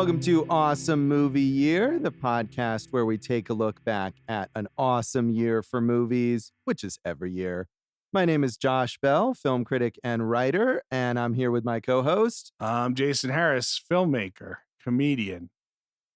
Welcome to Awesome Movie Year, the podcast where we take a look back at an awesome year for movies, which is every year. My name is Josh Bell, film critic and writer, and I'm here with my co-host. I'm Jason Harris, filmmaker, comedian,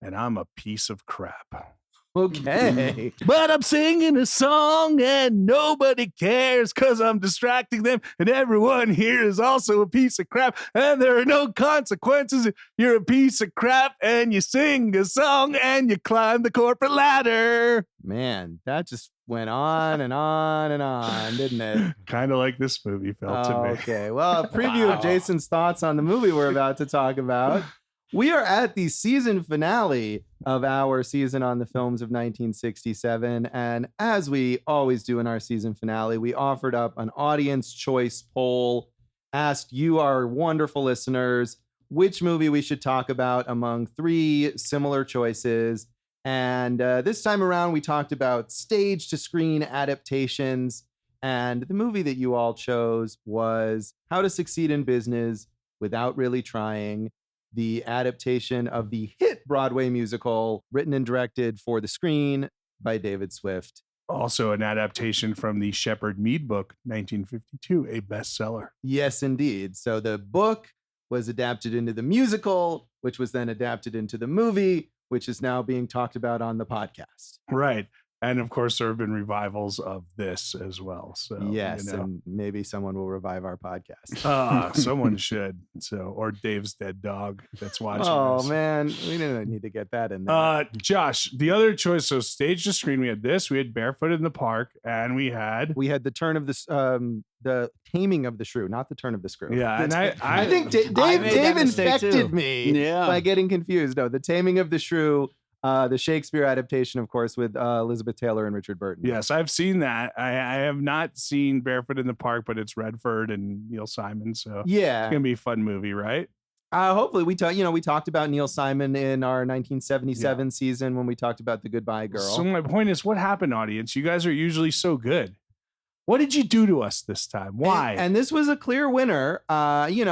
and I'm a piece of crap. Okay. But I'm singing a song and nobody cares because I'm distracting them, and everyone here is also a piece of crap, and there are no consequences if you're a piece of crap and you sing a song and you climb the corporate ladder. Man, that just went on and on and on, didn't it? Kind of like this movie felt to me. Okay, well, a preview of Jason's thoughts on the movie we're about to talk about. We are at the season finale of our season on the films of 1967. And as we always do in our season finale, we offered up an audience choice poll, asked you, our wonderful listeners, which movie we should talk about among three similar choices. And this time around, we talked about stage to screen adaptations. And the movie that you all chose was How to Succeed in Business Without Really Trying, the adaptation of the hit Broadway musical written and directed for the screen by David Swift. Also an adaptation from the Shepard Mead book, 1952, a bestseller. Yes, indeed. So the book was adapted into the musical, which was then adapted into the movie, which is now being talked about on the podcast. Right. And of course, there have been revivals of this as well. So yes, and maybe someone will revive our podcast. Someone should. So, or Dave's dead dog that's watching. Oh this. Man, we didn't need to get that in there. Josh, the other choice. So, stage to screen, we had this. We had Barefoot in the Park, and we had the turn of the taming of the shrew, not the turn of the screw. Yeah, and I think Dave infected me by getting confused. No, the taming of the shrew. The Shakespeare adaptation, of course, with Elizabeth Taylor and Richard Burton. Yes, I've seen that. I have not seen Barefoot in the Park, but it's Redford and Neil Simon. So yeah, it's gonna be a fun movie, right? Hopefully, we talked about Neil Simon in our 1977 season when we talked about The Goodbye Girl. So my point is, what happened, audience? You guys are usually so good. What did you do to us this time? Why? And this was a clear winner. We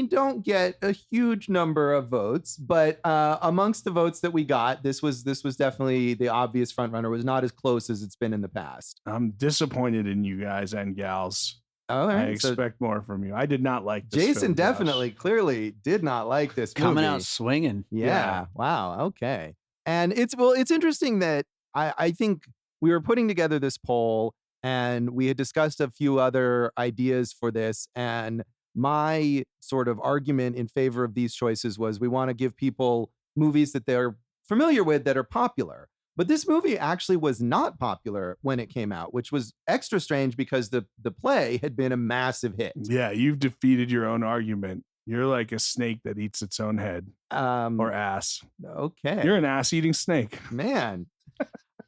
don't get a huge number of votes, but amongst the votes that we got, this was definitely the obvious front runner. It was not as close as it's been in the past. I'm disappointed in you guys and gals. All right, I expect more from you. I did not like this Jason film, definitely, clearly did not like this movie. Coming out swinging. Yeah. Wow. Okay. And it's interesting that I think we were putting together this poll and we had discussed a few other ideas for this. And my sort of argument in favor of these choices was we want to give people movies that they're familiar with that are popular. But this movie actually was not popular when it came out, which was extra strange because the play had been a massive hit. Yeah, you've defeated your own argument. You're like a snake that eats its own head or ass. Okay. You're an ass-eating snake. Man.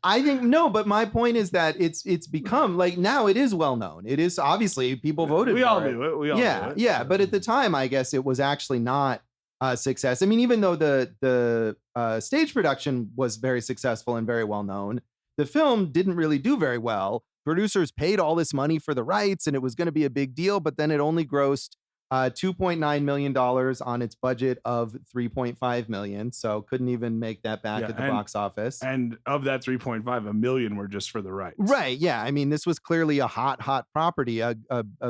I think no, but my point is that it's become like now it is well known. It is obviously people voted. We for all it. do it. We all do it. Yeah. But at the time, I guess it was actually not a success. I mean, even though the stage production was very successful and very well known, the film didn't really do very well. Producers paid all this money for the rights, and it was going to be a big deal. But then it only grossed $2.9 million on its budget of $3.5 million. So couldn't even make that back at the box office. And of that 3.5, $1 million were just for the rights. Right. Yeah. I mean, this was clearly a hot property, a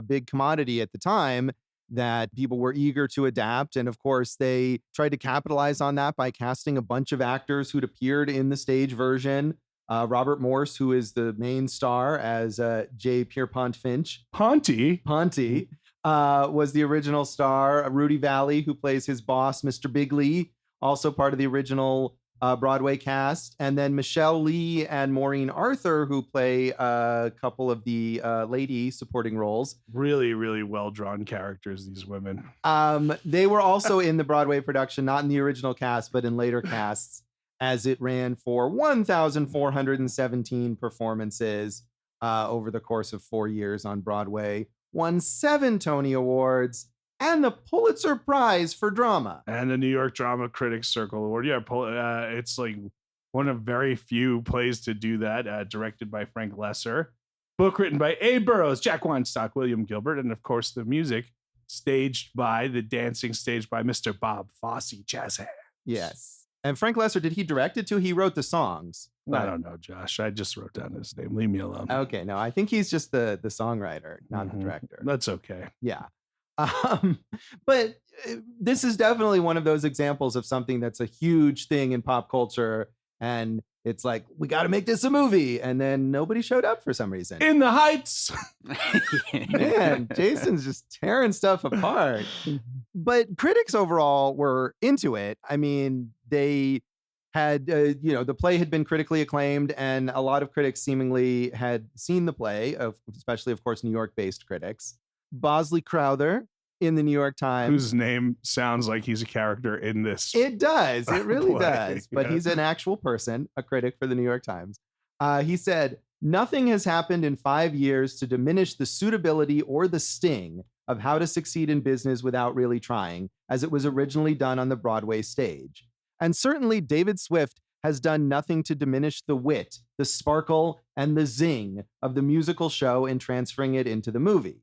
big commodity at the time that people were eager to adapt. And of course, they tried to capitalize on that by casting a bunch of actors who'd appeared in the stage version. Robert Morse, who is the main star as J. Pierpont Finch. Ponty. Was the original star. Rudy Vallee, who plays his boss, Mr. Bigley, also part of the original Broadway cast. And then Michelle Lee and Maureen Arthur, who play a couple of the lady supporting roles. Really, really well-drawn characters, these women. They were also in the Broadway production, not in the original cast, but in later casts, as it ran for 1,417 performances over the course of 4 years on Broadway. Won 7 Tony Awards and the Pulitzer Prize for Drama. And the New York Drama Critics Circle Award. Yeah, it's like one of very few plays to do that, directed by Frank Lesser. Book written by Abe Burrows, Jack Weinstock, William Gilbert, and of course the music staged by Mr. Bob Fosse, jazz hands. Yes. And Frank Lesser, did he direct it too? He wrote the songs. I don't know, Josh. I just wrote down his name. Leave me alone. Okay, no, I think he's just the songwriter, not the director. That's okay. Yeah. But this is definitely one of those examples of something that's a huge thing in pop culture. And it's like, we got to make this a movie. And then nobody showed up for some reason. In the Heights. Man, Jason's just tearing stuff apart. But critics overall were into it. I mean, they had, the play had been critically acclaimed, and a lot of critics seemingly had seen the play, especially, of course, New York-based critics. Bosley Crowther in the New York Times. Whose name sounds like he's a character in this. It does. It really play. does. But he's an actual person, a critic for the New York Times. He said, "Nothing has happened in 5 years to diminish the suitability or the sting of How to Succeed in Business Without Really Trying, as it was originally done on the Broadway stage. And certainly David Swift has done nothing to diminish the wit, the sparkle, and the zing of the musical show in transferring it into the movie.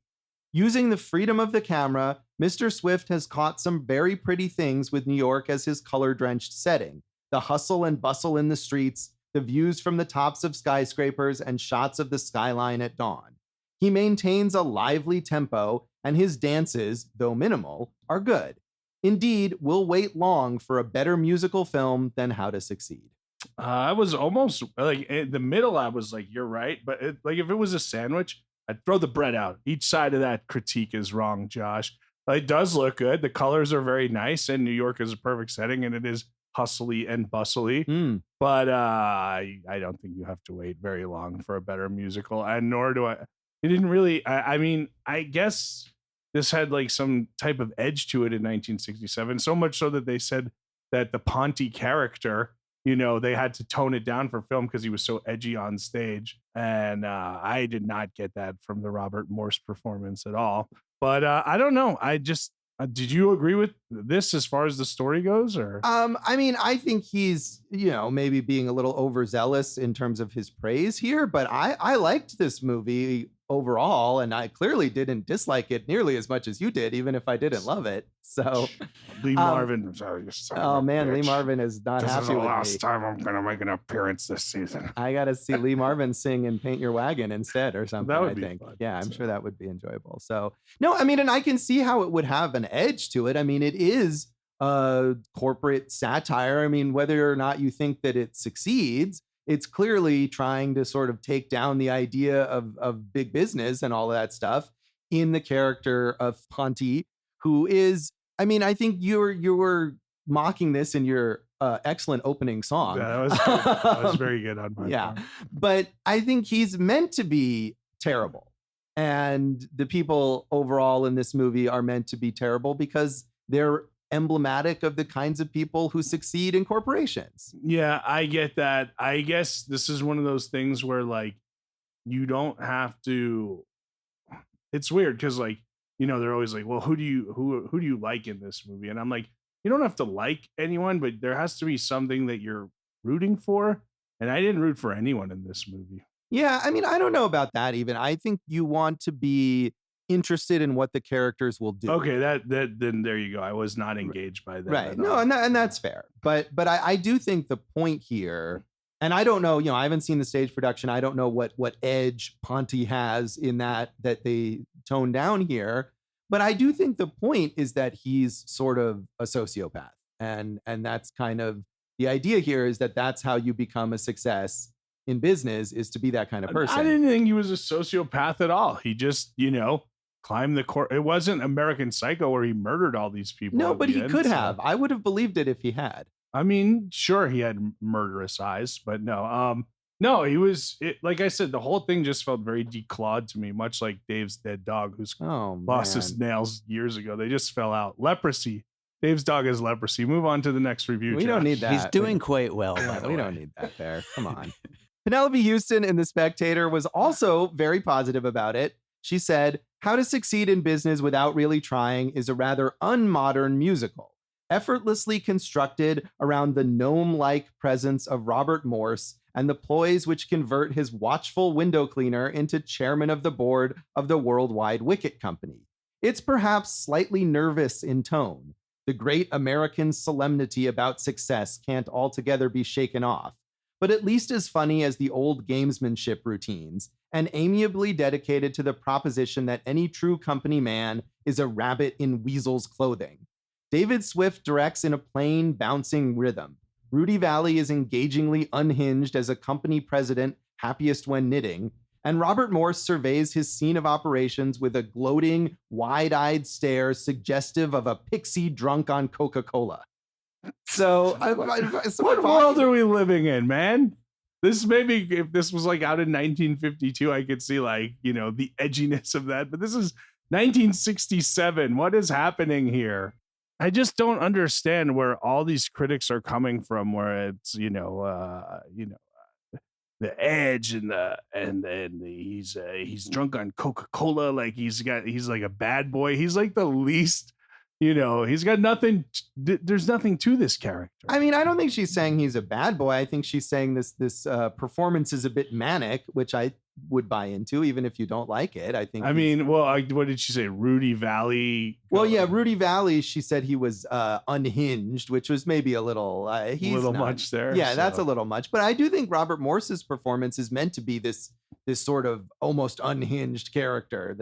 Using the freedom of the camera, Mr. Swift has caught some very pretty things with New York as his color-drenched setting. The hustle and bustle in the streets, the views from the tops of skyscrapers, and shots of the skyline at dawn. He maintains a lively tempo, and his dances, though minimal, are good. Indeed, we'll wait long for a better musical film than How to Succeed." I was almost like in the middle. I was like, you're right. But like if it was a sandwich, I'd throw the bread out. Each side of that critique is wrong, Josh. It does look good. The colors are very nice, and New York is a perfect setting, and it is hustly and bustly. But I don't think you have to wait very long for a better musical, and nor do I. It didn't really. I mean, I guess this had like some type of edge to it in 1967, so much so that they said that the Ponty character, they had to tone it down for film because he was so edgy on stage. And I did not get that from the Robert Morse performance at all. But I don't know. I just, did you agree with this as far as the story goes? Or I mean, I think he's, maybe being a little overzealous in terms of his praise here, but I liked this movie overall, and I clearly didn't dislike it nearly as much as you did, even if I didn't love it. So Lee Marvin. Oh man, Lee Marvin is not this happy is the with last me. time I'm gonna make an appearance this season. I gotta see Lee Marvin sing and Paint Your Wagon instead or something. That would I be think. fun. Yeah, I'm sure that would be enjoyable. So no, I mean, and I can see how it would have an edge to it. I mean, it is a corporate satire. I mean, whether or not you think that it succeeds, it's clearly trying to sort of take down the idea of big business and all of that stuff in the character of Ponty, who is, I mean, I think you were mocking this in your excellent opening song. Yeah, that was good. That was very good on my part. But I think he's meant to be terrible. And the people overall in this movie are meant to be terrible because they're emblematic of the kinds of people who succeed in corporations. Yeah, I get that. I guess this is one of those things where like you don't have to. It's weird because like they're always like, well, who do you like in this movie? And I'm like, you don't have to like anyone, but there has to be something that you're rooting for. And I didn't root for anyone in this movie. Yeah, I mean, I don't know about that even. I think you want to be interested in what the characters will do. Okay, that then there you go. I was not engaged by that. Right. No, and that's fair. But I do think the point here, and I don't know, I haven't seen the stage production. I don't know what edge Ponty has in that they tone down here. But I do think the point is that he's sort of a sociopath. And that's kind of the idea here, is that that's how you become a success in business, is to be that kind of person. I didn't think he was a sociopath at all. He just, climbed the court. It wasn't American Psycho where he murdered all these people. No, but he could have. I would have believed it if he had. I mean, sure, he had murderous eyes, but no. No, he was, like I said, the whole thing just felt very declawed to me, much like Dave's dead dog, who's lost his nails years ago. They just fell out. Leprosy. Dave's dog has leprosy. Move on to the next review. We don't need that. He's doing quite well, by the way. We don't need that there. Come on. Penelope Houston in The Spectator was also very positive about it. She said, "How to Succeed in Business Without Really Trying is a rather unmodern musical, effortlessly constructed around the gnome-like presence of Robert Morse and the ploys which convert his watchful window cleaner into chairman of the board of the Worldwide Wicket Company. It's perhaps slightly nervous in tone. The great American solemnity about success can't altogether be shaken off, but at least as funny as the old gamesmanship routines, and amiably dedicated to the proposition that any true company man is a rabbit in weasel's clothing. David Swift directs in a plain, bouncing rhythm. Rudy Vallee is engagingly unhinged as a company president happiest when knitting, and Robert Morse surveys his scene of operations with a gloating, wide-eyed stare suggestive of a pixie drunk on Coca-Cola. So, what world are we living in, man? This maybe if this was like out in 1952, I could see like, the edginess of that. But this is 1967. What is happening here? I just don't understand where all these critics are coming from. Where it's the edge and he's drunk on Coca-Cola, like he's like a bad boy. He's like the least. He's got nothing. There's nothing to this character. I mean, I don't think she's saying he's a bad boy. I think she's saying this performance is a bit manic, which I would buy into, even if you don't like it. I think. I mean, what did she say? Rudy Vallee. Well, yeah, Rudy Vallee. She said he was unhinged, which was maybe a little. He's a little much there. Yeah, so. That's a little much. But I do think Robert Morse's performance is meant to be this sort of almost unhinged character.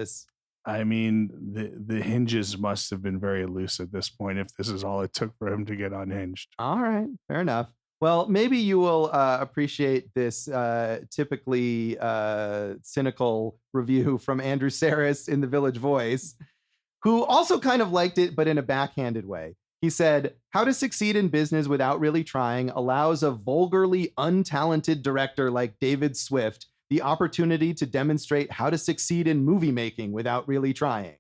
I mean, the hinges must have been very loose at this point if this is all it took for him to get unhinged. All right, fair enough. Well, maybe you will appreciate this typically cynical review from Andrew Saris in The Village Voice, who also kind of liked it, but in a backhanded way. He said, "How to succeed in business without really trying allows a vulgarly untalented director like David Swift the opportunity to demonstrate how to succeed in movie making without really trying.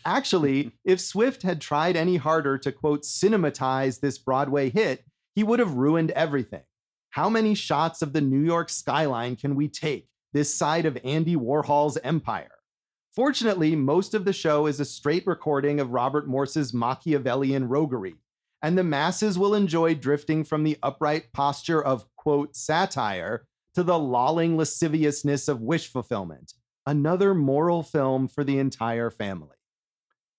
Actually, if Swift had tried any harder to, quote, cinematize this Broadway hit, he would have ruined everything. How many shots of the New York skyline can we take this side of Andy Warhol's empire? Fortunately, most of the show is a straight recording of Robert Morse's Machiavellian roguery, and the masses will enjoy drifting from the upright posture of, quote, satire to the lolling lasciviousness of wish fulfillment. Another moral film for the entire family."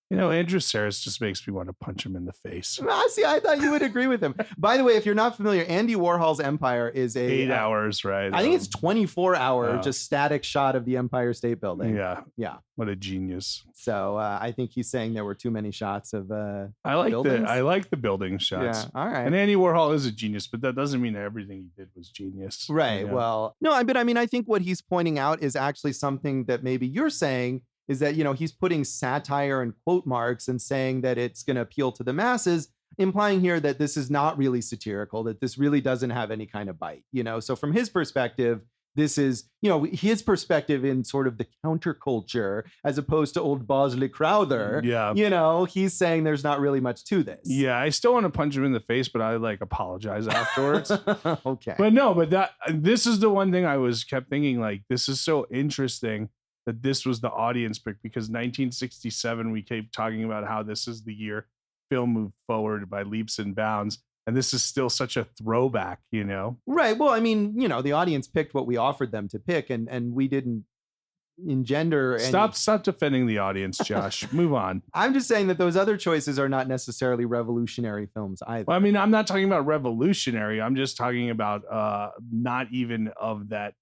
Andrew Saris just makes me want to punch him in the face. See, I thought you would agree with him. By the way, if you're not familiar, Andy Warhol's Empire is 8 hours, right? I think it's 24-hour just static shot of the Empire State Building. Yeah. What a genius. So I think he's saying there were too many shots of I like the building shots. Yeah, all right. And Andy Warhol is a genius, but that doesn't mean everything he did was genius. Right. Well, no, but I mean, I think what he's pointing out is actually something that maybe you're saying is that, he's putting satire in quote marks and saying that it's going to appeal to the masses, implying here that this is not really satirical, that this really doesn't have any kind of bite, So from his perspective, this is, his perspective in sort of the counterculture as opposed to old Bosley Crowther. Yeah. He's saying there's not really much to this. Yeah. I still want to punch him in the face, but I apologize afterwards. Okay. But this is the one thing I kept thinking, this is so interesting that this was the audience pick, because 1967, we kept talking about how this is the year film moved forward by leaps and bounds. And this is still such a throwback, Right. Well, I mean, the audience picked what we offered them to pick, and we didn't engender. Stop defending the audience, Josh. Move on. I'm just saying that those other choices are not necessarily revolutionary films either. Well, I mean, I'm not talking about revolutionary. I'm just talking about not even of that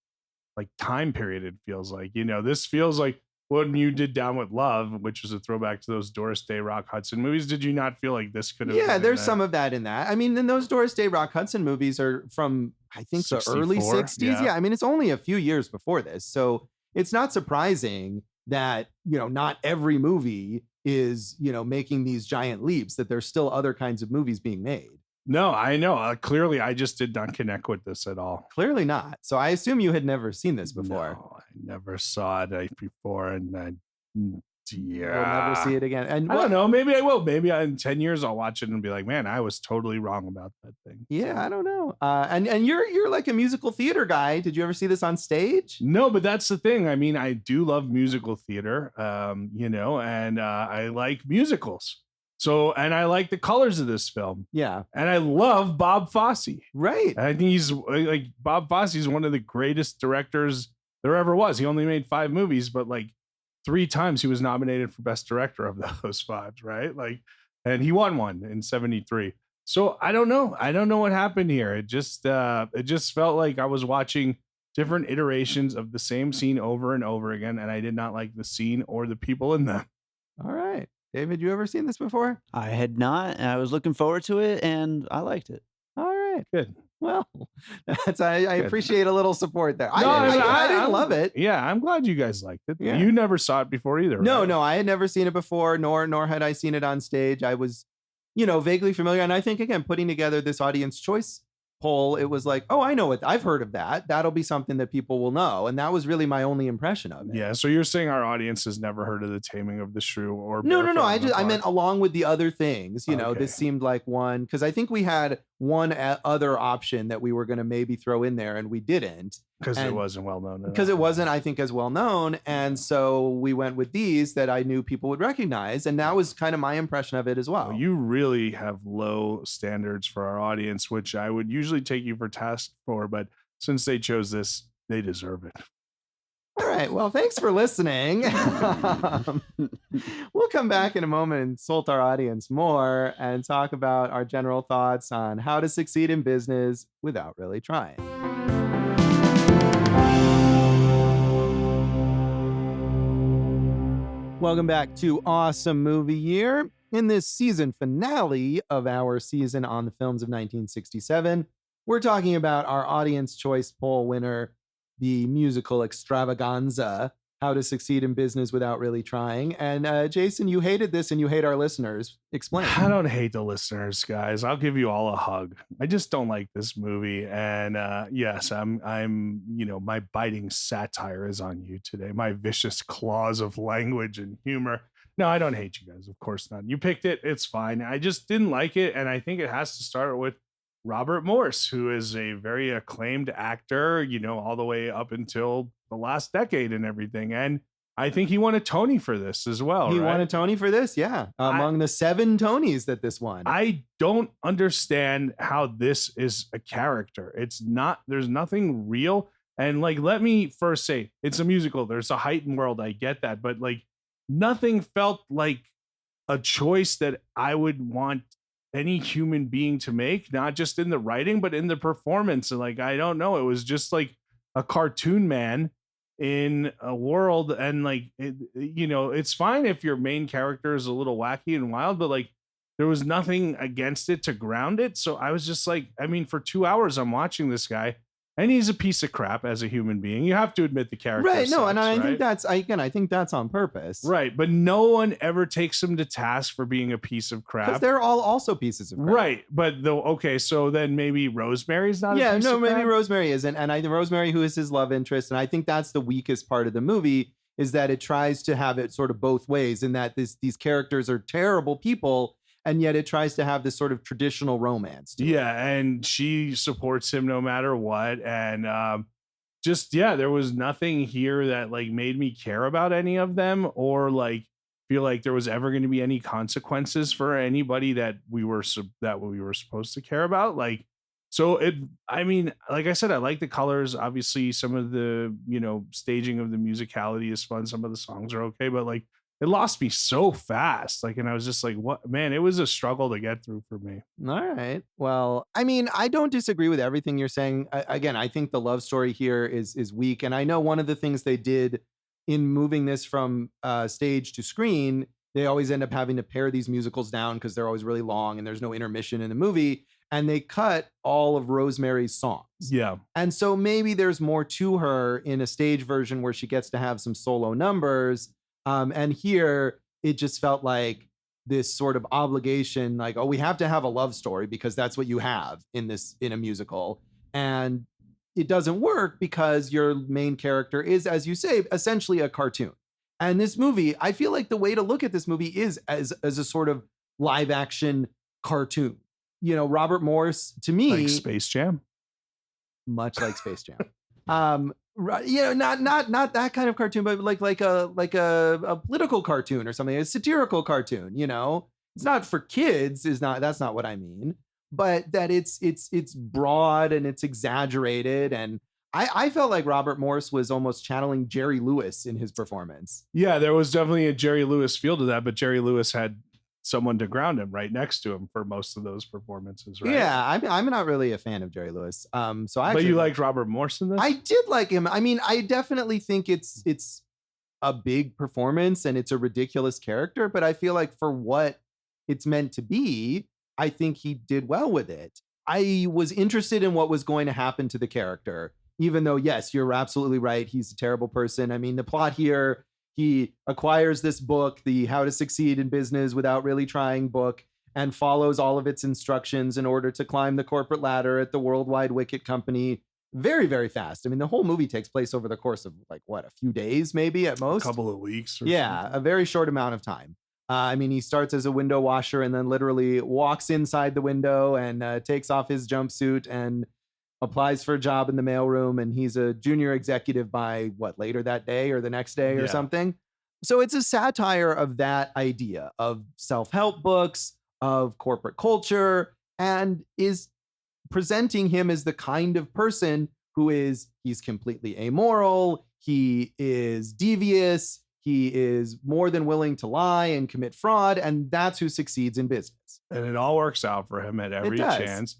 time period. It feels like, this feels like when you did Down with Love, which was a throwback to those Doris Day, Rock Hudson movies. Did you not feel like this could have? Yeah, there's some of that in that. I mean, then those Doris Day, Rock Hudson movies are from, I think, the early 60s. Yeah, I mean, it's only a few years before this. So it's not surprising that, not every movie is, making these giant leaps, that there's still other kinds of movies being made. No, I know. Clearly, I just did not connect with this at all. Clearly not. So I assume you had never seen this before. No, I never saw it before, and We'll never see it again. And I don't know. Maybe I will. Maybe in 10 years I'll watch it and be like, man, I was totally wrong about that thing. Yeah, I don't know. And you're like a musical theater guy. Did you ever see this on stage? No, but that's the thing. I mean, I do love musical theater, and I like musicals. So, and I like the colors of this film. Yeah. And I love Bob Fosse. Right. And I think he's Bob Fosse is one of the greatest directors there ever was. He only made 5 movies, but 3 times he was nominated for best director of those 5, right? Like, and he won one in 73. So I don't know what happened here. It just felt like I was watching different iterations of the same scene over and over again, and I did not like the scene or the people in them. All right. David, you ever seen this before? I had not, and I was looking forward to it, and I liked it. All right. Good. Well, I appreciate a little support there. No, I didn't love it. Yeah, I'm glad you guys liked it. Yeah. You never saw it before either, right? No, I had never seen it before, nor had I seen it on stage. I was, vaguely familiar. And I think, again, putting together this audience choice poll, it was like, oh, I know it. I've heard of that. That'll be something that people will know. And that was really my only impression of it. Yeah. So you're saying our audience has never heard of The Taming of the Shrew or No. Barefoot I meant along with the other things, Okay. This seemed like one, because I think we had one other option that we were going to maybe throw in there and we didn't. Because it wasn't well known. Because it wasn't, I think, as well known. And so we went with these that I knew people would recognize. And that was kind of my impression of it as well. You really have low standards for our audience, which I would usually take you for task for. But since they chose this, they deserve it. All right. Well, thanks for listening. We'll come back in a moment and insult our audience more and talk about our general thoughts on how to succeed in business without really trying. Welcome back to Awesome Movie Year. In this season finale of our season on the films of 1967, we're talking about our audience choice poll winner, the musical extravaganza, How to Succeed in Business Without Really Trying. And Jason, you hated this and you hate our listeners. Explain. I don't hate the listeners, guys. I'll give you all a hug. I just don't like this movie. And yes, I'm my biting satire is on you today. My vicious claws of language and humor. No, I don't hate you guys. Of course not. You picked it. It's fine. I just didn't like it. And I think it has to start with Robert Morse, who is a very acclaimed actor, all the way up until the last decade and everything. And I think he won a Tony for this as well. He won a Tony for this, yeah. Among the 7 Tonys that this won. I don't understand how this is a character. There's nothing real. And let me first say, it's a musical. There's a heightened world. I get that. But nothing felt like a choice that I would want any human being to make, not just in the writing, but in the performance. And I don't know. It was just like a cartoon man in a world. And it's fine if your main character is a little wacky and wild, but there was nothing against it to ground it. So I was just for 2 hours, I'm watching this guy and he's a piece of crap as a human being. You have to admit the character. Right. No, sucks, and I right? think I think that's on purpose. Right. But no one ever takes him to task for being a piece of crap. Because they're all also pieces of crap. Right. But so then maybe Rosemary's not a piece of crap? Maybe Rosemary isn't. And I think Rosemary, who is his love interest, and I think that's the weakest part of the movie, is that it tries to have it sort of both ways, in that these characters are terrible people, and yet it tries to have this sort of traditional romance to it. And she supports him no matter what. And there was nothing here that made me care about any of them, or feel like there was ever going to be any consequences for anybody that we were supposed to care about. Like I said, I like the colors. Obviously, some of the staging of the musicality is fun. Some of the songs are okay, but it lost me so fast. And I was just like, what, man, it was a struggle to get through for me. All right. Well, I don't disagree with everything you're saying. Again, I think the love story here is weak. And I know one of the things they did in moving this from stage to screen, they always end up having to pare these musicals down because they're always really long and there's no intermission in the movie. And they cut all of Rosemary's songs. Yeah. And so maybe there's more to her in a stage version where she gets to have some solo numbers. And here it just felt like this sort of obligation, we have to have a love story because that's what you have in a musical. And it doesn't work because your main character is, as you say, essentially a cartoon. And this movie, I feel like the way to look at this movie is as a sort of live action cartoon. Robert Morse, to me, like Space Jam, much like Space Jam. Not that kind of cartoon, but like a political cartoon or something, a satirical cartoon. It's not for kids. That's not what I mean. But that it's broad and it's exaggerated, and I felt like Robert Morse was almost channeling Jerry Lewis in his performance. Yeah, there was definitely a Jerry Lewis feel to that, but Jerry Lewis had someone to ground him right next to him for most of those performances, right? Yeah, I'm not really a fan of Jerry Lewis. But you liked Robert Morse in this? I did like him. I mean, I definitely think it's a big performance and it's a ridiculous character, but I feel like for what it's meant to be, I think he did well with it. I was interested in what was going to happen to the character, even though, yes, you're absolutely right. He's a terrible person. I mean, the plot here, he acquires this book, the How to Succeed in Business Without Really Trying book, and follows all of its instructions in order to climb the corporate ladder at the Worldwide Wicket Company very, very fast. I mean, the whole movie takes place over the course of like, what, a few days, maybe at most? A couple of weeks. Yeah, something. a very short amount of time. I mean, he starts as a window washer and then literally walks inside the window and takes off his jumpsuit and applies for a job in the mailroom. And he's a junior executive by later that day or the next day or something. So it's a satire of that idea of self-help books, of corporate culture, and is presenting him as the kind of person he's completely amoral. He is devious. He is more than willing to lie and commit fraud, and that's who succeeds in business. And it all works out for him at every chance.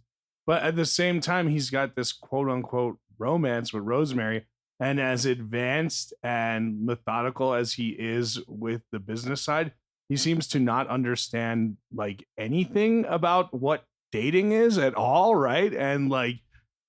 But at the same time, he's got this quote unquote romance with Rosemary. And as advanced and methodical as he is with the business side, he seems to not understand like anything about what dating is at all, right? And like,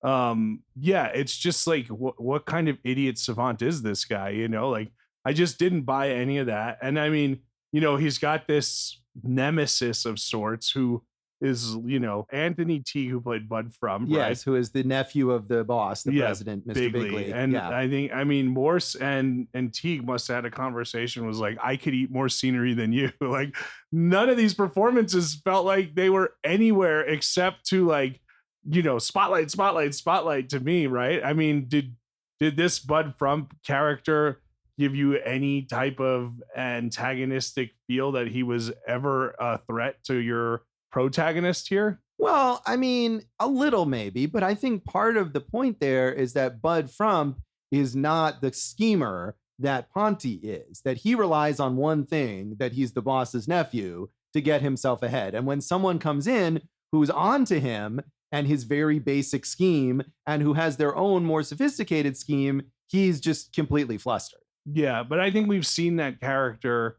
it's just like, what kind of idiot savant is this guy? You know, like, I just didn't buy any of that. And I mean, you know, he's got this nemesis of sorts who is, you know, Anthony Teague, who played Bud Frump, yes, who is the nephew of the boss, the president, Mr. Bigley. And I mean, Morse and Teague must have had a conversation, was like, I could eat more scenery than you. Like, none of these performances felt like they were anywhere except to like, you know, spotlight to me, right? I mean, did this Bud Frump character give you any type of antagonistic feel that he was ever a threat to your protagonist here? Well, I mean, a little maybe, but I think part of the point there is that Bud Frump is not the schemer that Ponty is, that he relies on one thing, that he's the boss's nephew, to get himself ahead. And when someone comes in who's on to him and his very basic scheme and who has their own more sophisticated scheme, he's just completely flustered. Yeah, but I think we've seen that character,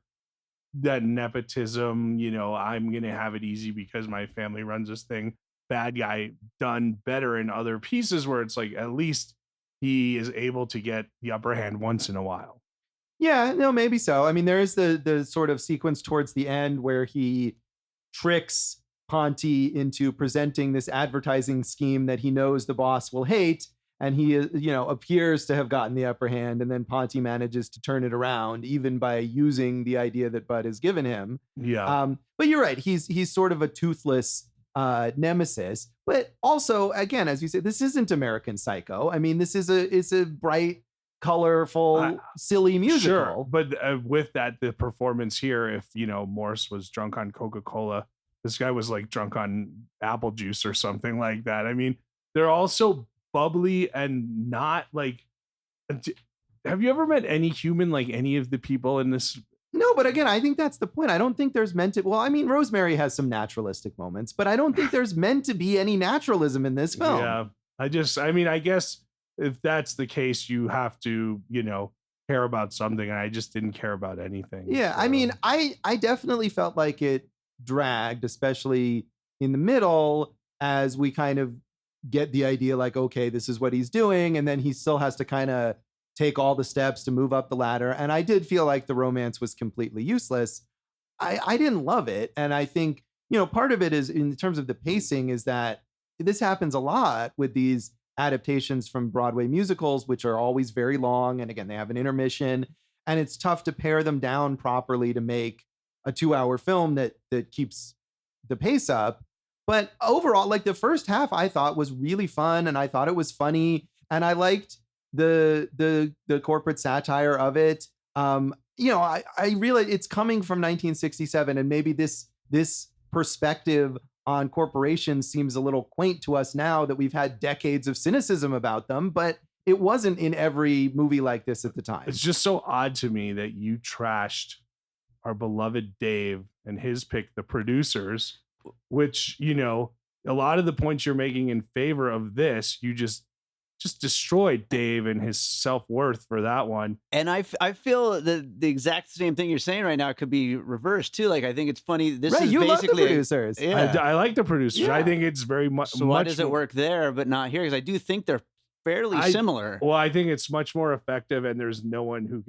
that nepotism, you know, I'm going to have it easy because my family runs this thing, bad guy, done better in other pieces where it's like, at least he is able to get the upper hand once in a while. Yeah, no, maybe so. I mean, there is the sort of sequence towards the end where he tricks Ponty into presenting this advertising scheme that he knows the boss will hate. And he, you know, appears to have gotten the upper hand. And then Ponty manages to turn it around, even by using the idea that Bud has given him. Yeah. But you're right. He's sort of a toothless nemesis. But also, again, as you said, this isn't American Psycho. I mean, this is a bright, colorful, silly musical. Sure. But with that, the performance here, if, you know, Morse was drunk on Coca-Cola, this guy was like drunk on apple juice or something like that. I mean, they're also bubbly and not like, have you ever met any human like any of the people in this? No, but again, I think that's the point. I don't think there's meant to, well, I mean, Rosemary has some naturalistic moments, but I don't think there's meant to be any naturalism in this film. Yeah. I guess if that's the case, you have to, you know, care about something. And I just didn't care about anything. Yeah. So. I mean, I definitely felt like it dragged, especially in the middle, as we kind of get the idea like, okay, this is what he's doing. And then he still has to kind of take all the steps to move up the ladder. And I did feel like the romance was completely useless. I didn't love it. And I think, you know, part of it is in terms of the pacing is that this happens a lot with these adaptations from Broadway musicals, which are always very long. And again, they have an intermission and it's tough to pare them down properly to make a 2-hour film that keeps the pace up. But overall, like the first half, I thought was really fun, and I thought it was funny, and I liked the corporate satire of it. You know, I realize it's coming from 1967, and maybe this perspective on corporations seems a little quaint to us now that we've had decades of cynicism about them. But it wasn't in every movie like this at the time. It's just so odd to me that you trashed our beloved Dave and his pick, The Producers, which, you know, a lot of the points you're making in favor of this, you just destroyed Dave and his self-worth for that one. And I feel the exact same thing you're saying right now could be reversed too. Like, I think it's funny. This right, is you love the basically Producers. I like The Producers. Yeah. I think it's very much. So why does it work there but not here? Because I do think they're fairly similar. Well, I think it's much more effective, and there's no one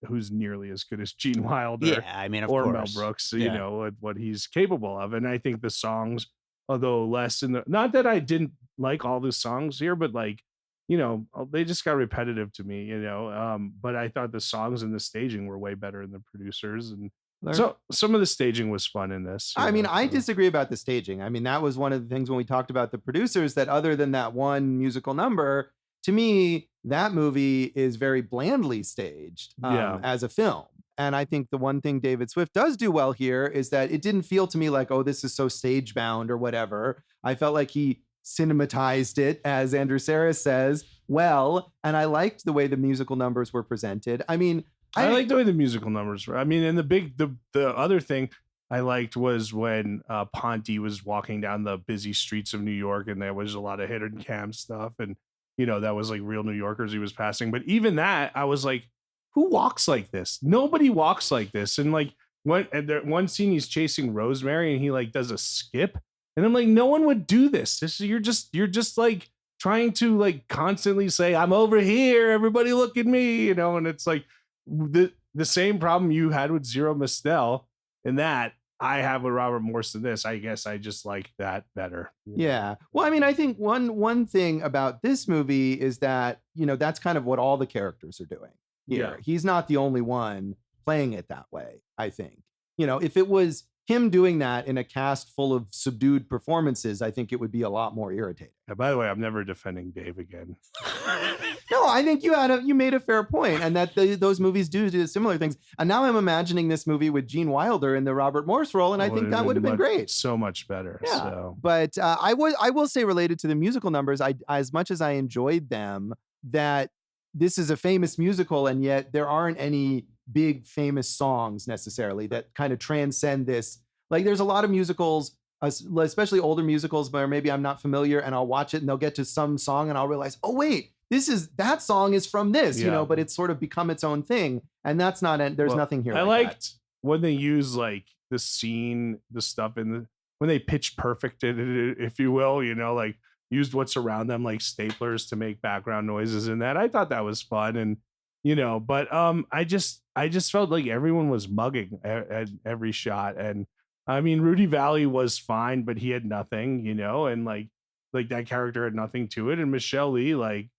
who's nearly as good as Gene Wilder. Yeah, I mean, of or course. Mel Brooks. You know what he's capable of, and I think the songs, although less in the, not that I didn't like all the songs here, but like, you know, they just got repetitive to me, you know. But I thought the songs and the staging were way better in The Producers, and so some of the staging was fun in this. I mean, I disagree about the staging. I mean, that was one of the things when we talked about The Producers, that other than that one musical number, to me, that movie is very blandly staged as a film. And I think the one thing David Swift does do well here is that it didn't feel to me like, oh, this is so stage bound or whatever. I felt like he cinematized it, as Andrew Sarris says, well, and I liked the way the musical numbers were presented. I mean, I like the way the musical numbers were. I mean, and the other thing I liked was when Ponte was walking down the busy streets of New York, and there was a lot of hidden cam stuff, and you know, that was like real New Yorkers he was passing. But even that, I was like, who walks like this? Nobody walks like this. And like one scene, he's chasing Rosemary, and he like does a skip, and I'm like, no one would do this. You're just like trying to like constantly say, I'm over here, everybody look at me, you know. And it's like the same problem you had with Zero Mostel, and that I have with Robert Morse in this. I guess I just like that better. Yeah. Well, I mean, I think one thing about this movie is that, you know, that's kind of what all the characters are doing here. Yeah. He's not the only one playing it that way, I think. You know, if it was him doing that in a cast full of subdued performances, I think it would be a lot more irritating. Yeah, by the way, I'm never defending Dave again. No, I think you made a fair point, and that those movies do similar things. And now I'm imagining this movie with Gene Wilder in the Robert Morse role, and I think that would have been great. So much better. Yeah. So. But I will say, related to the musical numbers, as much as I enjoyed them, that this is a famous musical, and yet there aren't any big famous songs necessarily that kind of transcend this. Like, there's a lot of musicals, especially older musicals, where maybe I'm not familiar, and I'll watch it and they'll get to some song and I'll realize, oh wait, that song is from this, you know, but it's sort of become its own thing. And that's not, there's nothing here. I liked when they use like the scene, the stuff when they pitch perfected it, if you will, you know, like used what's around them, like staplers to make background noises in that. I thought that was fun. And, you know, but I just felt like everyone was mugging at every shot. And I mean, Rudy Vallee was fine, but he had nothing, you know, and like that character had nothing to it. And Michelle Lee, like,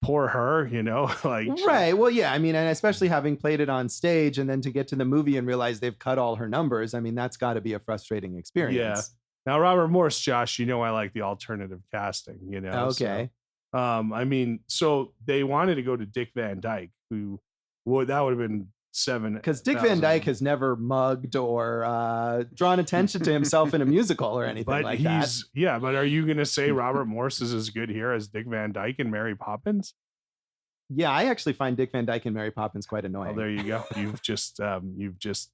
poor her, you know, like. Right. Well, yeah. I mean, and especially having played it on stage and then to get to the movie and realize they've cut all her numbers. I mean, that's got to be a frustrating experience. Yeah. Now, Robert Morse, Josh, you know, I like the alternative casting, you know. Okay. So, I mean, so they wanted to go to Dick Van Dyke, who that would have been $7,000. Because Dick Van Dyke has never mugged or drawn attention to himself in a musical or anything like that. Yeah, but are you going to say Robert Morse is as good here as Dick Van Dyke in Mary Poppins? Yeah, I actually find Dick Van Dyke and Mary Poppins quite annoying. Well, there you go. You've just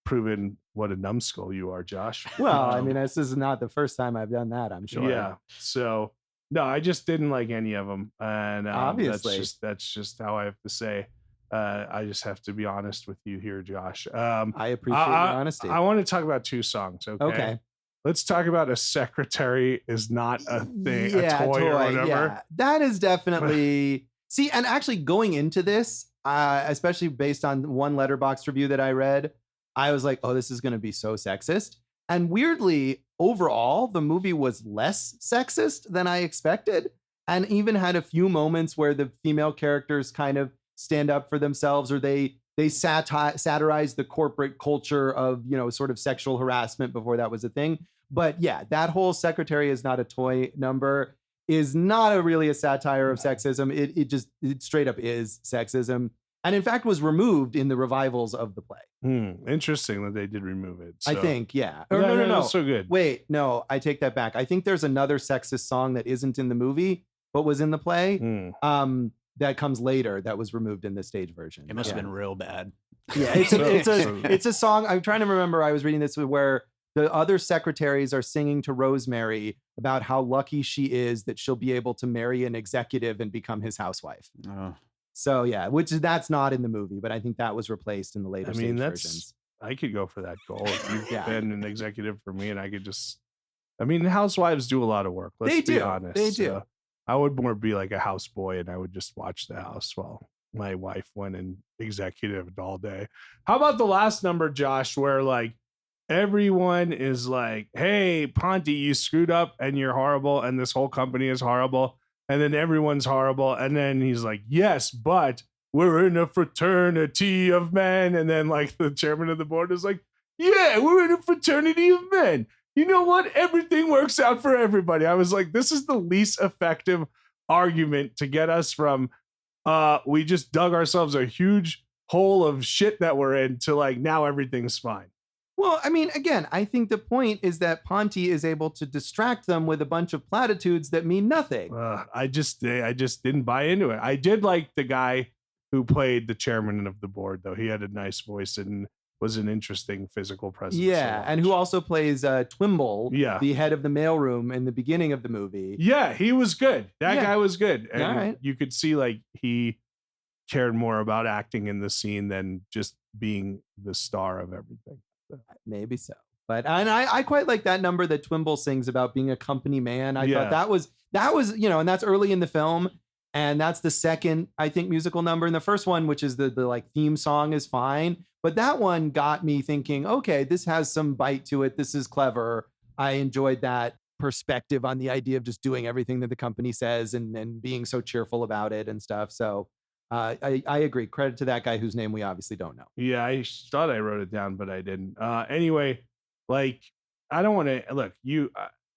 proven what a numbskull you are, Josh. Well, I mean, this is not the first time I've done that, I'm sure. Yeah. So no, I just didn't like any of them, and obviously that's just how I have to say. I just have to be honest with you here, Josh. I appreciate your honesty. I want to talk about two songs. Okay. Let's talk about A Secretary Is Not a Thing, a toy or whatever. Yeah. That is definitely see, and actually going into this, especially based on one Letterboxd review that I read, I was like, oh, this is going to be so sexist. And weirdly, overall, the movie was less sexist than I expected, and even had a few moments where the female characters kind of stand up for themselves, or they satirize the corporate culture of, you know, sort of sexual harassment before that was a thing. But yeah, that whole Secretary Is Not a Toy number is not really a satire of sexism. It straight up is sexism, and in fact was removed in the revivals of the play. Interesting that they did remove it. So. I think, yeah. Or No. So good. Wait, no, I take that back. I think there's another sexist song that isn't in the movie but was in the play. that comes later that was removed in the stage version. It must have been real bad. Yeah, it's a song. I'm trying to remember. I was reading this where the other secretaries are singing to Rosemary about how lucky she is that she'll be able to marry an executive and become his housewife. Oh. So yeah, that's not in the movie, but I think that was replaced in the later stage versions. I could go for that goal. If you've been an executive for me, and I could just. I mean, housewives do a lot of work. Let's be honest. They do. I would more be like a houseboy, and I would just watch the house while my wife went and executived all day. How about the last number, Josh, where like everyone is like, hey, Ponte, you screwed up and you're horrible and this whole company is horrible. And then everyone's horrible. And then he's like, yes, but we're in a fraternity of men. And then like the chairman of the board is like, yeah, we're in a fraternity of men. You know what? Everything works out for everybody. I was like, this is the least effective argument to get us from we just dug ourselves a huge hole of shit that we're in to like now everything's fine. Well, I mean, again, I think the point is that Ponte is able to distract them with a bunch of platitudes that mean nothing. I just didn't buy into it. I did like the guy who played the chairman of the board, though. He had a nice voice and was an interesting physical presence. Yeah, and who also plays Twimble, the head of the mailroom in the beginning of the movie. Yeah, he was good. That guy was good. And you could see like he cared more about acting in the scene than just being the star of everything. Maybe so. But and I quite like that number that Twimble sings about being a company man. I thought that was, and that's early in the film. And that's the second, I think, musical number. And the first one, which is the like theme song, is fine. But that one got me thinking, okay, this has some bite to it. This is clever. I enjoyed that perspective on the idea of just doing everything that the company says and being so cheerful about it and stuff. So I agree. Credit to that guy whose name we obviously don't know. Yeah, I thought I wrote it down, but I didn't. Anyway, like, I don't want to look you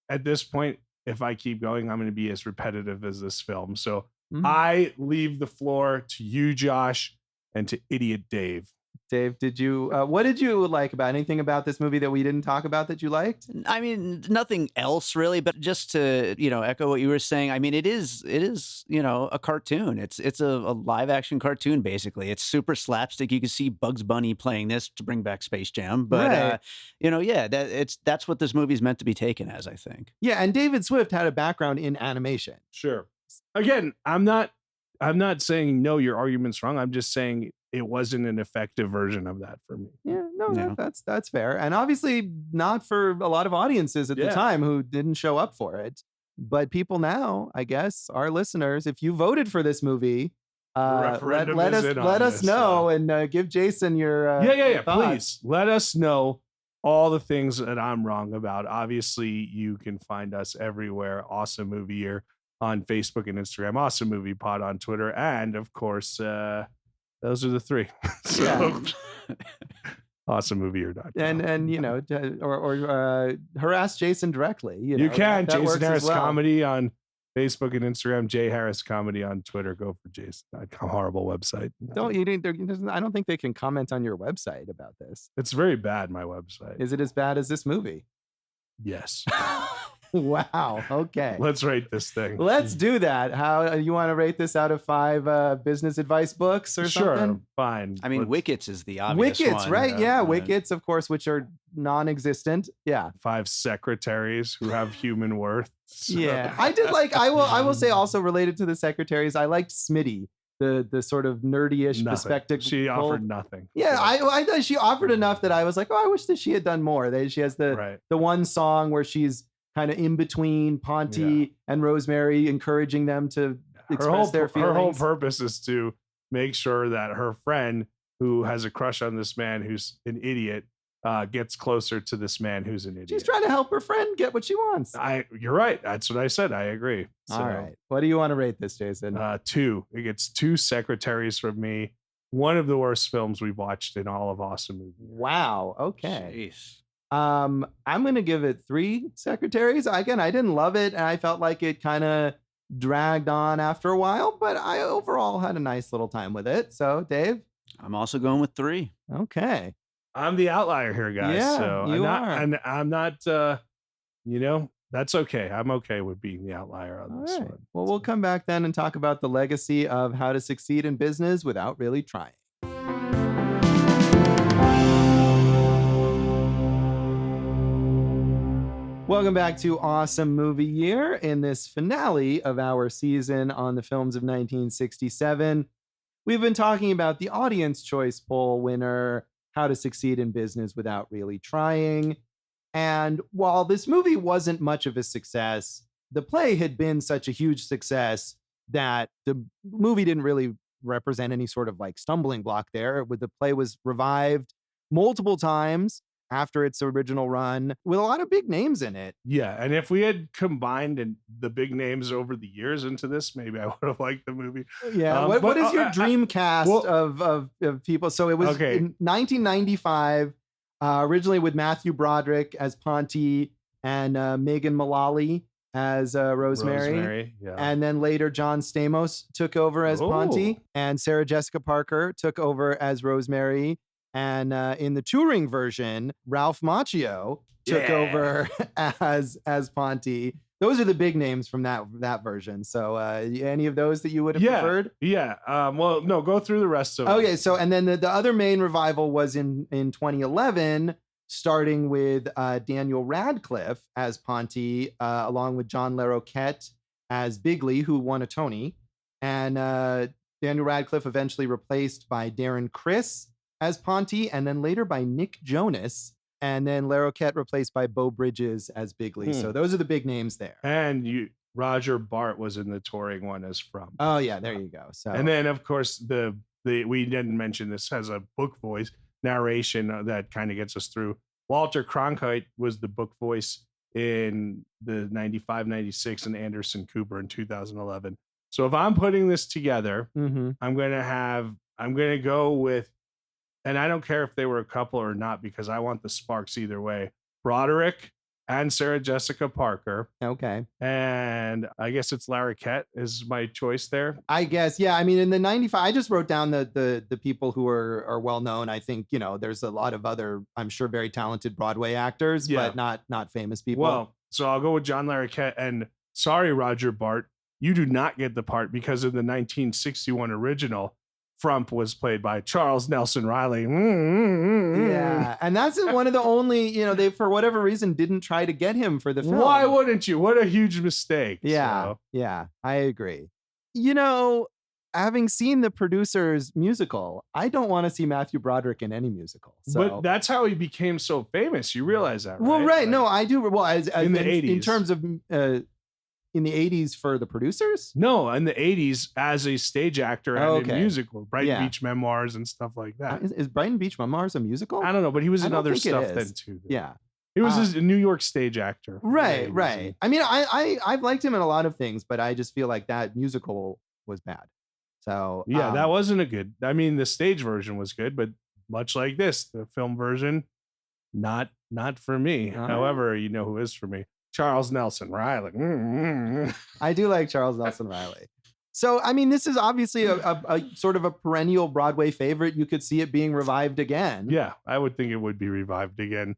at this point. If I keep going, I'm going to be as repetitive as this film. So I leave the floor to you, Josh, and to Idiot Dave. Dave, what did you like about anything about this movie that we didn't talk about that you liked? I mean, nothing else really, but just to, echo what you were saying. I mean, it is, a cartoon. It's a live action cartoon, basically. It's super slapstick. You can see Bugs Bunny playing this to bring back Space Jam, but that's what this movie is meant to be taken as, I think. Yeah. And David Swift had a background in animation. Sure. Again, I'm not saying no, your argument's wrong. I'm just saying it wasn't an effective version of that for me. That's fair. And obviously not for a lot of audiences at the time who didn't show up for it. But people now, I guess, our listeners, if you voted for this movie, let us know and give Jason your thoughts. Please let us know all the things that I'm wrong about. Obviously, you can find us everywhere. Awesome Movie Year on Facebook and Instagram, Awesome Movie Pod on Twitter, and of course, those are the three. So, awesomemovieyear.com. And or harass Jason directly. You can. Jason Harris Comedy on Facebook and Instagram. Jay Harris Comedy on Twitter. Go for Jason.com. Horrible website. I don't think they can comment on your website about this. It's very bad. My website. Is it as bad as this movie? Yes. Wow. Okay. Let's rate this thing. Let's do that. How you want to rate this out of 5 business advice books or something? Sure. Fine. I mean, Wickets is the obvious one. Wickets, right? Yeah. Wickets, of course, which are non-existent. Yeah. 5 secretaries who have human worth. So. Yeah. I did like, I will say also related to the secretaries, I liked Smitty. The sort of nerdy-ish perspective. She offered nothing. Yeah, I thought she offered enough that I was like, oh, I wish that she had done more. She has the one song where she's kind of in between Ponte and Rosemary, encouraging them to express their feelings. Her whole purpose is to make sure that her friend, who has a crush on this man who's an idiot, gets closer to this man who's an idiot. She's trying to help her friend get what she wants. You're right. That's what I said. I agree. So, all right. What do you want to rate this, Jason? 2. It gets 2 secretaries from me. One of the worst films we've watched in all of Awesome Movie. Wow. Okay. Jeez. I'm going to give it 3 secretaries. Again, I didn't love it, and I felt like it kind of dragged on after a while, but I overall had a nice little time with it. So, Dave? I'm also going with 3. Okay. I'm the outlier here, guys. Yeah, so you are. And I'm not, That's okay. I'm okay with being the outlier on All this right. one. Well, we'll come back then and talk about the legacy of how to succeed in business without really trying. Welcome back to Awesome Movie Year. In this finale of our season on the films of 1967, we've been talking about the Audience Choice Poll winner, How to Succeed in Business Without Really Trying. And while this movie wasn't much of a success, the play had been such a huge success that the movie didn't really represent any sort of like stumbling block there. The play was revived multiple times after its original run with a lot of big names in it. Yeah, and if we had combined the big names over the years into this, maybe I would have liked the movie. Yeah. What is your dream cast of people? So it was in 1995, originally with Matthew Broderick as Ponty and Megan Mullally as Rosemary. Yeah. And then later John Stamos took over as Ponty, and Sarah Jessica Parker took over as Rosemary. And in the touring version, Ralph Macchio took over as Ponty. Those are the big names from that version. So any of those that you would have preferred? Yeah. Well, no, go through the rest of them. Okay. So, and then the other main revival was in 2011, starting with Daniel Radcliffe as Ponty, along with John LaRoquette as Bigley, who won a Tony. And Daniel Radcliffe eventually replaced by Darren Criss as Ponty, and then later by Nick Jonas, and then LaRoquette replaced by Beau Bridges as Bigley. So those are the big names there. And Roger Bart was in the touring one as Frump. Oh yeah, there you go. So, and then of course we didn't mention this has a book voice narration that kind of gets us through. Walter Cronkite was the book voice in the 95, 96, and Anderson Cooper in 2011. So if I'm putting this together, I'm going to go with, and I don't care if they were a couple or not, because I want the sparks either way. Broderick and Sarah Jessica Parker. Okay. And I guess it's Larroquette is my choice there. I guess, yeah. I mean, in the 95, I just wrote down the people who are well known. I think, there's a lot of other, I'm sure, very talented Broadway actors, but not famous people. Well, so I'll go with John Larroquette. And sorry, Roger Bart, you do not get the part, because in the 1961 original, Frump was played by Charles Nelson Riley. Yeah, and that's one of the only, they, for whatever reason, didn't try to get him for the film. Why wouldn't you? What a huge mistake. Yeah, yeah, I agree. Having seen the producer's musical, I don't want to see Matthew Broderick in any musical. So. But that's how he became so famous. You realize that, right? Well, right. No, I do. Well, as in the 80s. In terms of... in the 80s for the producers? No, in the 80s as a stage actor and in musical, Brighton Beach Memoirs and stuff like that. Is Brighton Beach Memoirs a musical? I don't know, but he was in other stuff then too. Yeah. He was a New York stage actor. Right, right. I mean, I've liked him in a lot of things, but I just feel like that musical was bad. So yeah, that wasn't a good. I mean, the stage version was good, but much like this, the film version, not for me. However, you know who is for me? Charles Nelson Riley. I do like Charles Nelson Riley. So, I mean, this is obviously a sort of a perennial Broadway favorite. You could see it being revived again. Yeah, I would think it would be revived again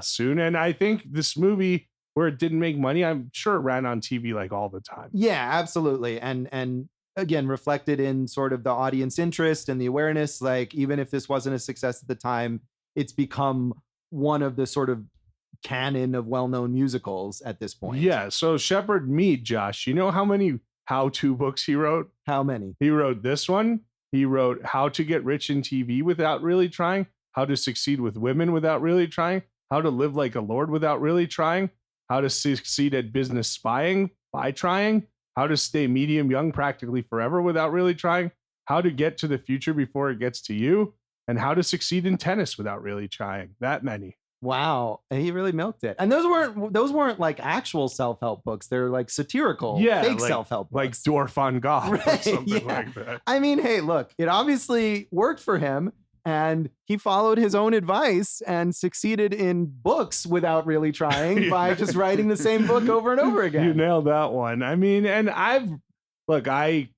soon. And I think this movie, where it didn't make money, I'm sure it ran on TV like all the time. Yeah, absolutely. And again, reflected in sort of the audience interest and the awareness. Like, even if this wasn't a success at the time, it's become one of the sort of canon of well-known musicals at this point. Yeah. So Shepard Mead, Josh, you know how many how-to books he wrote? How many? He wrote this one. He wrote How to Get Rich in TV Without Really Trying, How to Succeed with Women Without Really Trying, How to Live Like a Lord Without Really Trying, How to Succeed at Business Spying by Trying, How to Stay Medium Young Practically Forever Without Really Trying, How to Get to the Future Before It Gets to You, and How to Succeed in Tennis Without Really Trying. That many. Wow, he really milked it. And those weren't like actual self-help books. They're like satirical, fake self-help books. Like Dorf on Golf or something like that. I mean, hey, look, it obviously worked for him, and he followed his own advice and succeeded in books without really trying by just writing the same book over and over again. You nailed that one. I mean, and I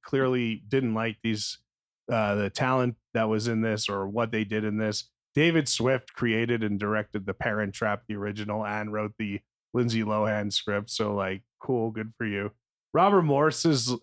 clearly didn't like the talent that was in this or what they did in this. David Swift created and directed The Parent Trap, the original, and wrote the Lindsay Lohan script. So like, cool, good for you. Robert Morse is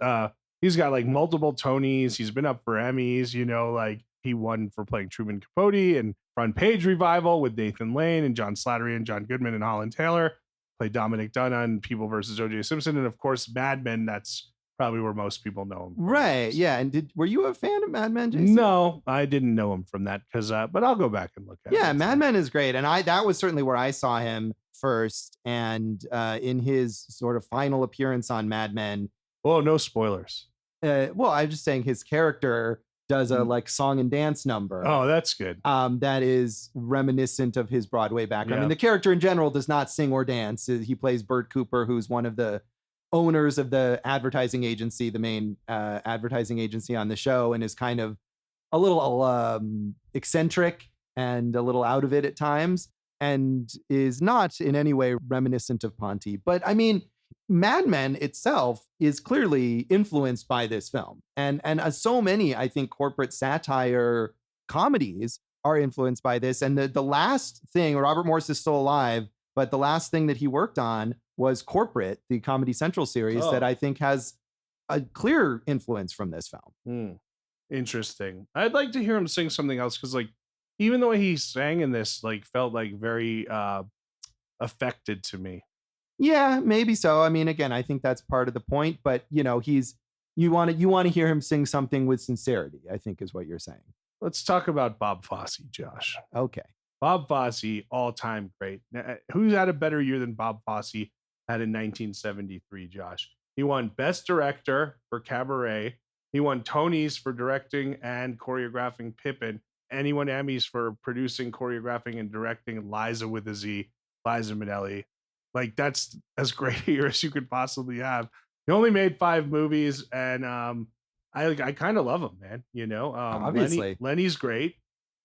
he's got like multiple Tonys. He's been up for Emmys, you know, like he won for playing Truman Capote and Front Page Revival with Nathan Lane and John Slattery and John Goodman and Holland Taylor. Played Dominic Dunn on People versus O.J. Simpson. And of course, Mad Men. That's probably where most people know him. Right. Yeah. And were you a fan of Mad Men, Jason? No, I didn't know him from that because, but I'll go back and look at it. Yeah, Mad Men is great. And that was certainly where I saw him first. And in his sort of final appearance on Mad Men. Oh, no spoilers. Well, I'm just saying his character does a like song and dance number. Oh, that's good. That is reminiscent of his Broadway background. Yeah. I mean, the character in general does not sing or dance. He plays Bert Cooper, who's one of the owners of the advertising agency, the main advertising agency on the show, and is kind of a little eccentric and a little out of it at times, and is not in any way reminiscent of Ponty. But I mean, Mad Men itself is clearly influenced by this film. And so many, I think, corporate satire comedies are influenced by this. And the last thing, Robert Morse is still alive, but the last thing that he worked on was Corporate, the Comedy Central series that I think has a clear influence from this film. Interesting. I'd like to hear him sing something else because, like, even the way he sang in this, like, felt like very affected to me. Yeah, maybe so. I mean, again, I think that's part of the point. But you know, you want to hear him sing something with sincerity, I think, is what you're saying. Let's talk about Bob Fosse, Josh. Okay. Bob Fosse, all-time great. Now, who's had a better year than Bob Fosse had in 1973, Josh? He won Best Director for Cabaret. He won Tonys for directing and choreographing Pippin. And he won Emmys for producing, choreographing, and directing Liza with a Z, Liza Minnelli. Like, that's as great a year as you could possibly have. He only made 5 movies, and I kind of love him, man. You know, obviously Lenny's great.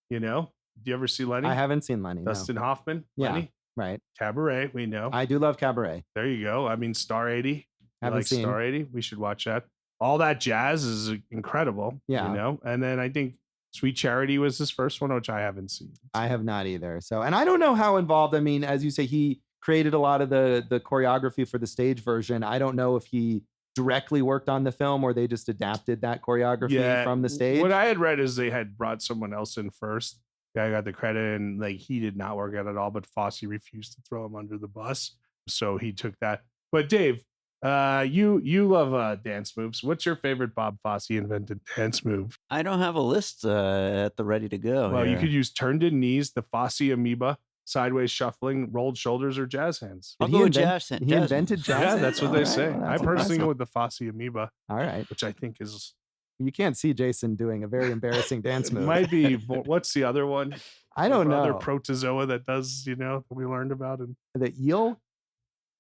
You know, do you ever see Lenny? I haven't seen Lenny. Dustin no. Hoffman. Yeah, Lenny? right. Cabaret, we know. I do love Cabaret. There you go. I mean, Star 80. Haven't seen Star 80. We should watch that. All That Jazz is incredible. Yeah, you know. And then I think Sweet Charity was his first one, which I haven't seen. I have not either. So, and I don't know how involved. I mean, as you say, he created a lot of the choreography for the stage version. I don't know if he directly worked on the film or they just adapted that choreography from the stage. What I had read is they had brought someone else in first. Guy got the credit, and like he did not work out at all, but Fosse refused to throw him under the bus. So he took that. But Dave, you love dance moves. What's your favorite Bob Fosse invented dance move? I don't have a list at the ready to go. Well, here. you could use turned in knees, the Fosse amoeba, sideways shuffling, rolled shoulders, or jazz hands. I'll Did go he with jazz. He invented jazz. Yeah, that's what All they right, say. well, I that's personally go impressive. with the Fosse amoeba, All right. which I think is You can't see Jason doing a very embarrassing dance move. might be. What's the other one? I don't know. Other protozoa that does, you know, that we learned about. And The eel?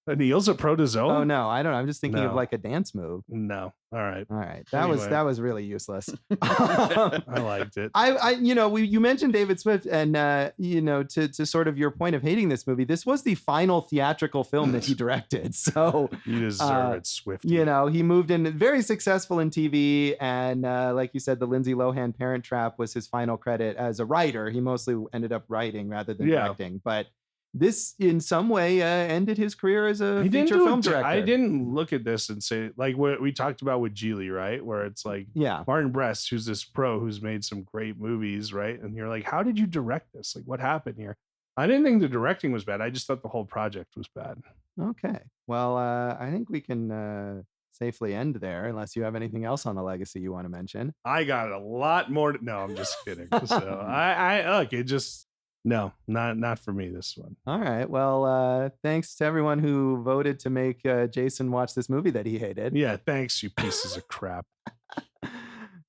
an eel's a protozoa? Oh no, I don't know. I'm just thinking of No. like a dance move. No. All right. All right. Anyway. That was really useless. I liked it. I you know, you mentioned David Swift, and you know, to sort of your point of hating this movie, this was the final theatrical film that he directed. So You deserve it, Swifty. you know, he moved in very successful in TV, and like you said, the Lindsay Lohan Parent Trap was his final credit as a writer. He mostly ended up writing rather than Yeah. directing, but this in some way ended his career as a He didn't feature do film it. director. I didn't look at this and say, like what we talked about with Geely, right? Where it's like Yeah. Martin Brest, who's this pro who's made some great movies, right? And you're like, how did you direct this? Like, what happened here? I didn't think the directing was bad. I just thought the whole project was bad. Okay. Well, I think we can safely end there, unless you have anything else on the legacy you want to mention. I got a lot more. No, I'm just kidding. So I look, it just, no, not for me, this one. All right. Well, thanks to everyone who voted to make Jason watch this movie that he hated. Yeah. Thanks, you pieces of crap.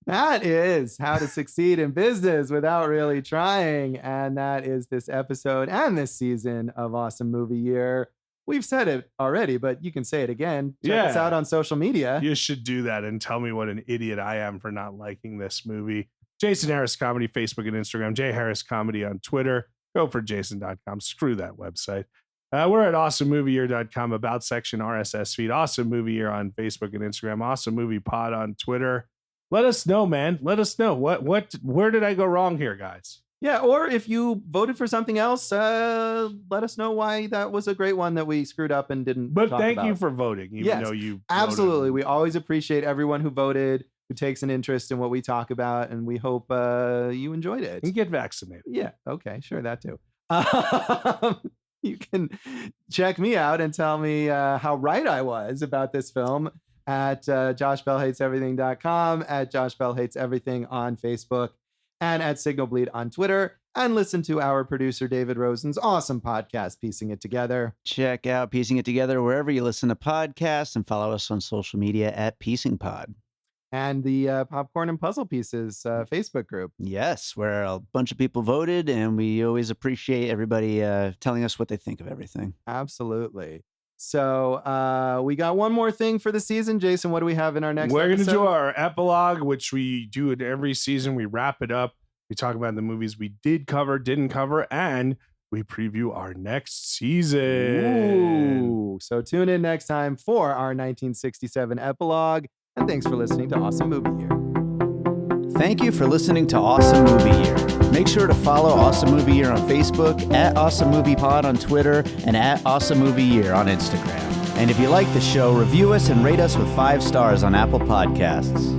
That is how to succeed in business without really trying. And that is this episode and this season of Awesome Movie Year. We've said it already, but you can say it again. Check us Yeah. out on social media. You should do that and tell me what an idiot I am for not liking this movie. Jason Harris Comedy, Facebook and Instagram. J Harris Comedy on Twitter. Go for jason.com. Screw that website. We're at awesomemovieyear.com, about section, RSS feed. Awesome Movie Year on Facebook and Instagram. Awesome Movie Pod on Twitter. Let us know, man. Let us know where did I go wrong here, guys? Yeah, or if you voted for something else, let us know why that was a great one that we screwed up and didn't. But talk thank about. you for voting, even though you absolutely. voted. We always appreciate everyone who voted, who takes an interest in what we talk about, and we hope you enjoyed it. And get vaccinated. Yeah. Okay. Sure. That too. You can check me out and tell me how right I was about this film at joshbellhateseverything.com, at Josh Bell Hates Everything on Facebook, and at Signal Bleed on Twitter, and listen to our producer David Rosen's awesome podcast, Piecing It Together. Check out Piecing It Together wherever you listen to podcasts, and follow us on social media at Piecing Pod. And the Popcorn and Puzzle Pieces Facebook group. Yes, where a bunch of people voted, and we always appreciate everybody telling us what they think of everything. Absolutely. So we got one more thing for the season. Jason, what do we have in our next We're going to episode? do our epilogue, which we do it every season. We wrap it up. We talk about the movies we did cover, didn't cover, and we preview our next season. Ooh. So tune in next time for our 1967 epilogue. And thanks for listening to Awesome Movie Year. Thank you for listening to Awesome Movie Year. Make sure to follow Awesome Movie Year on Facebook, at Awesome Movie Pod on Twitter, and at Awesome Movie Year on Instagram. And if you like the show, review us and rate us with 5 stars on Apple Podcasts.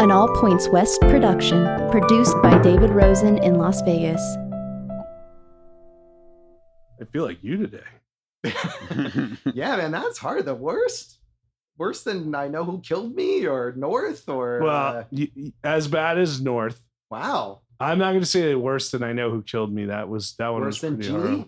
An All Points West production, produced by David Rosen in Las Vegas. I feel like you today. Yeah, man, that's hard. The worst? Worse than I Know Who Killed Me or North or... Well, as bad as North. Wow. I'm not going to say worse than I Know Who Killed Me. That one Worse was than pretty Geely? hard.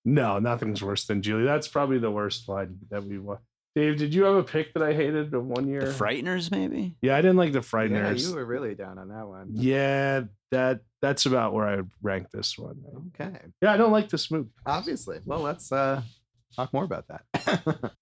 No, nothing's worse than Julie. That's probably the worst one that we watched. Dave, did you have a pick that I hated of one year? The Frighteners, maybe? Yeah, I didn't like the Yeah, Frighteners. you were really down on that one. Yeah, that's about where I would rank this one. Okay. Yeah, I don't like this movie. Obviously. Well, let's talk more about that.